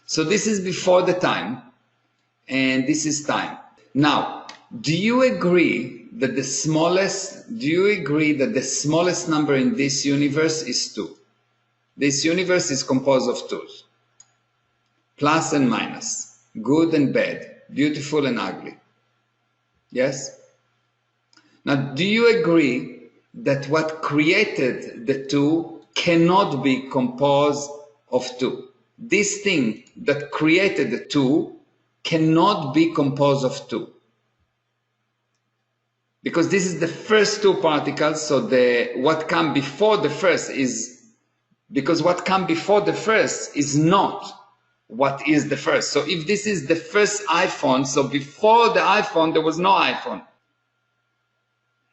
So this is before the time, and this is time. Now, do you agree that the smallest number in this universe is 2? This universe is composed of 2s, plus and minus, good and bad, beautiful and ugly. Yes? Now, do you agree that what created the 2 cannot be composed of 2? This thing that created the 2 cannot be composed of 2. Because this is the first 2 particles, so what comes before the first is, because what comes before the first is not what is the first. So if this is the first iPhone, so before the iPhone there was no iPhone.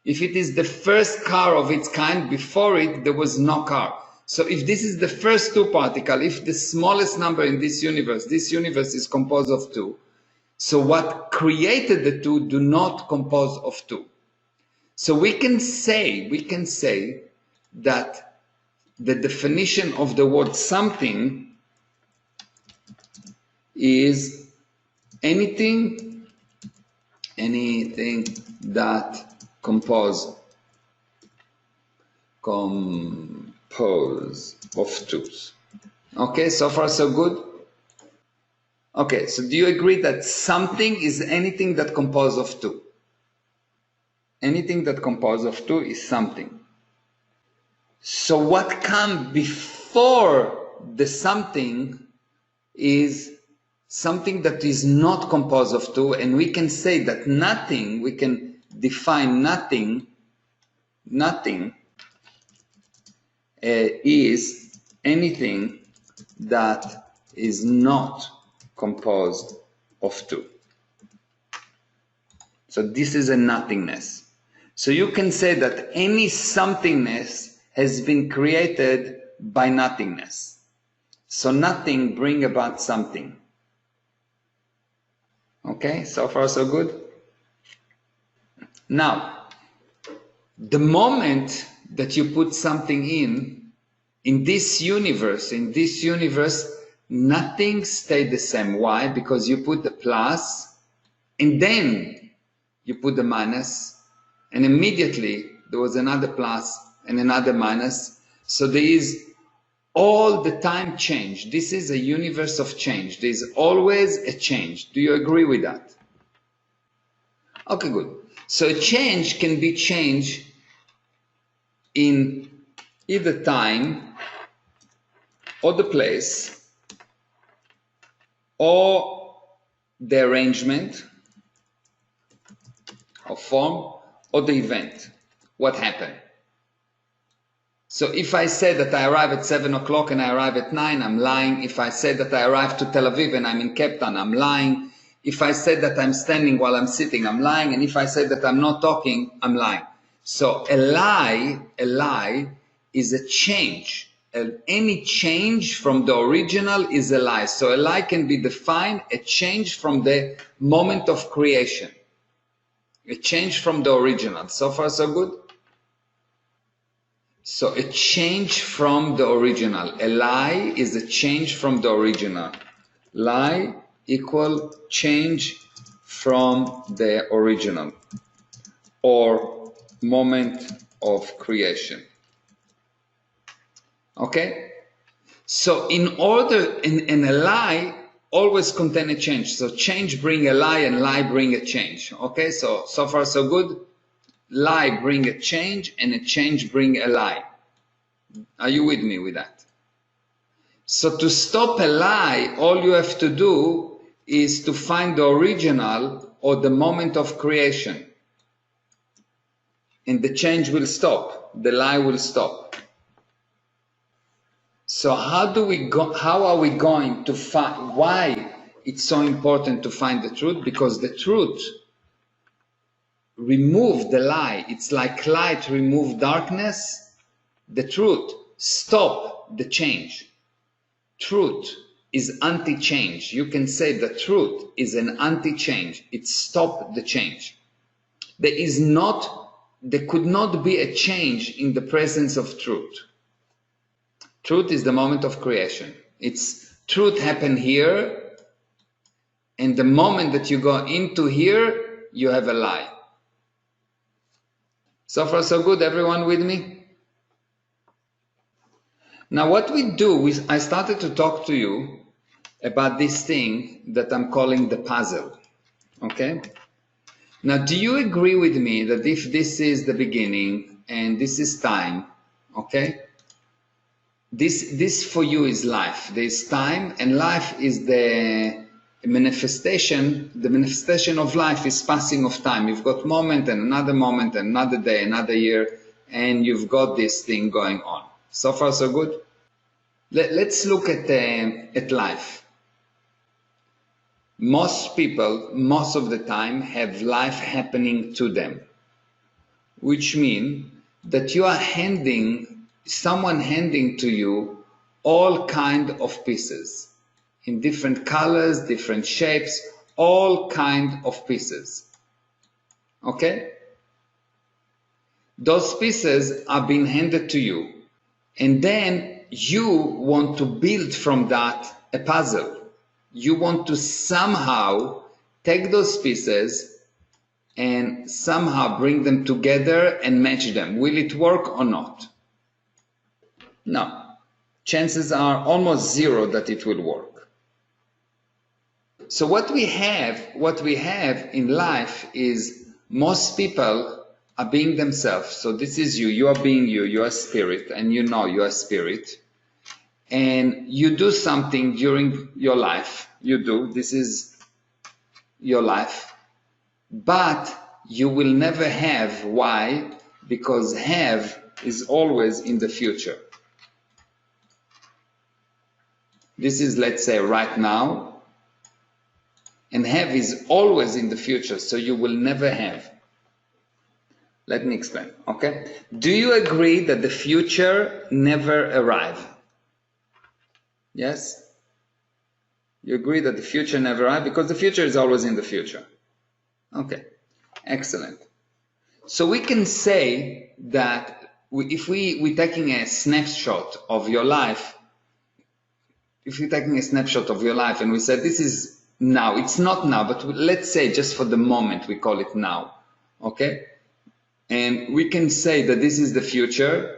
If it is the first car of its kind, before it there was no car. So if this is the first 2 particle, if the smallest number in this universe is composed of 2, so what created the 2 do not compose of 2. So we can say that the definition of the word something is anything that compose of 2s. Okay, so far so good? Okay, so do you agree that something is anything that composes of 2? Anything that composes of 2 is something. So what comes before the something is something that is not composed of 2, and we can say that nothing, we can define nothing is anything that is not composed of 2. So this is a nothingness. So you can say that any somethingness has been created by nothingness. So nothing brings about something. Okay, so far so good? Now, the moment that you put something in this universe, nothing stayed the same. Why? Because you put the plus, and then you put the minus, and immediately there was another plus and another minus. So there is all the time change. This is a universe of change. There is always a change. Do you agree with that? Okay, good. So a change can be changed in either time or the place or the arrangement or form or the event. What happened? So if I say that I arrive at 7 o'clock and I arrive at 9, I'm lying. If I say that I arrive to Tel Aviv and I'm in Cape Town, I'm lying. If I say that I'm standing while I'm sitting, I'm lying. And if I say that I'm not talking, I'm lying. So a lie is a change. Any change from the original is a lie. So a lie can be defined a change from the moment of creation. A change from the original. So far so good? So a change from the original. A lie is a change from the original. Lie equal change from the original or moment of creation. Okay? So in order, in a lie always contain a change. So change bring a lie and lie bring a change. Okay? So far so good? Lie bring a change and a change bring a lie. Are you with me with that? So to stop a lie, all you have to do is to find the original or the moment of creation. And the change will stop. The lie will stop. So how are we going to find, why it's so important to find the truth? Because the truth remove the lie. It's like light remove darkness. The truth stop the change. Truth is anti-change. You can say the truth is an anti-change. It stops the change. There could not be a change in the presence of truth. Truth is the moment of creation. truth happen here, and the moment that you go into here, you have a lie. So far so good, everyone with me? Now what we do is, I started to talk to you about this thing that I'm calling the puzzle, okay? Now do you agree with me that if this is the beginning and this is time, okay? This for you is life. There's time, and life is the manifestation of life is passing of time. You've got moment and another day, another year, and you've got this thing going on. So far so good? Let's look at life. Most people, most of the time, have life happening to them, which means that you are someone handing to you all kind of pieces in different colors, different shapes, all kind of pieces. Okay? Those pieces are being handed to you, and then you want to build from that a puzzle. You want to somehow take those pieces and somehow bring them together and match them. Will it work or not? No. Chances are almost zero that it will work. So what we have in life is most people are being themselves. So this is you. You are being you. You are spirit, and you know you are spirit. And you do something during your life. You do. This is your life. But you will never have. Why? Because have is always in the future. This is, let's say, right now. And have is always in the future, so you will never have. Let me explain, okay? Do you agree that the future never arrives? Yes? You agree that the future never arrives because the future is always in the future. Okay, excellent. So we can say that if we're taking a snapshot of your life, if you're taking a snapshot of your life and we said this is now, it's not now, but let's say just for the moment we call it now, okay? And we can say that this is the future.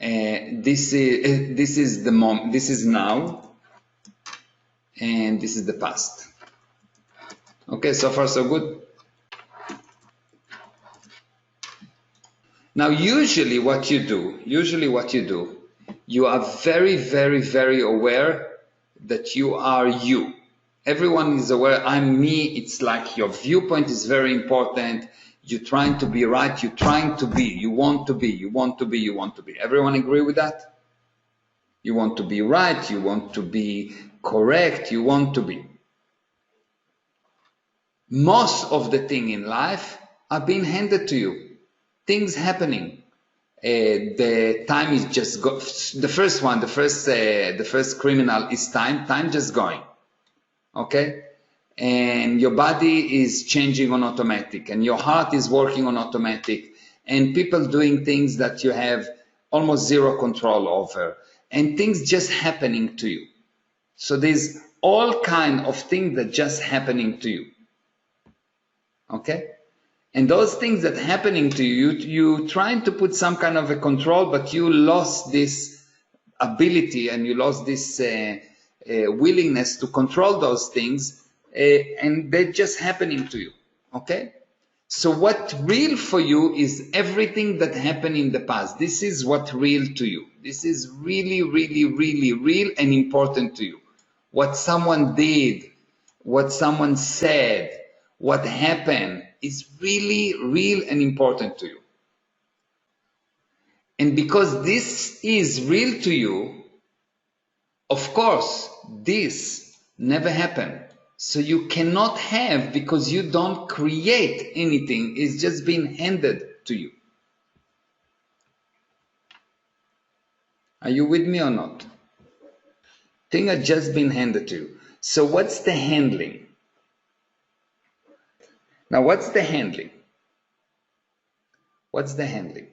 This is the moment. This is now, and this is the past. Okay, so far so good. Now, usually what you do, you are very, very, very aware that you are you. Everyone is aware, I'm me. It's like your viewpoint is very important. You're trying to be right. You're trying to be. You want to be. You want to be. You want to be. Everyone agree with that? You want to be right. You want to be correct. You want to be. Most of the things in life are being handed to you. Things happening. The time is just the first criminal is time. Time just going. Okay? And your body is changing on automatic, and your heart is working on automatic, and people doing things that you have almost zero control over, and things just happening to you. So there's all kind of things that just happening to you. Okay? And those things that happening to you, you trying to put some kind of a control, but you lost this ability and you lost this willingness to control those things, and they're just happening to you. Okay? So what real for you is everything that happened in the past. This is what real to you. This is really, really, really real and important to you. What someone did, what someone said, what happened is really real and important to you. And because this is real to you, of course, this never happened. So you cannot have, because you don't create anything. It's just been handed to you. Are you with me or not? Things are just been handed to you. So what's the handling? Now, what's the handling? What's the handling?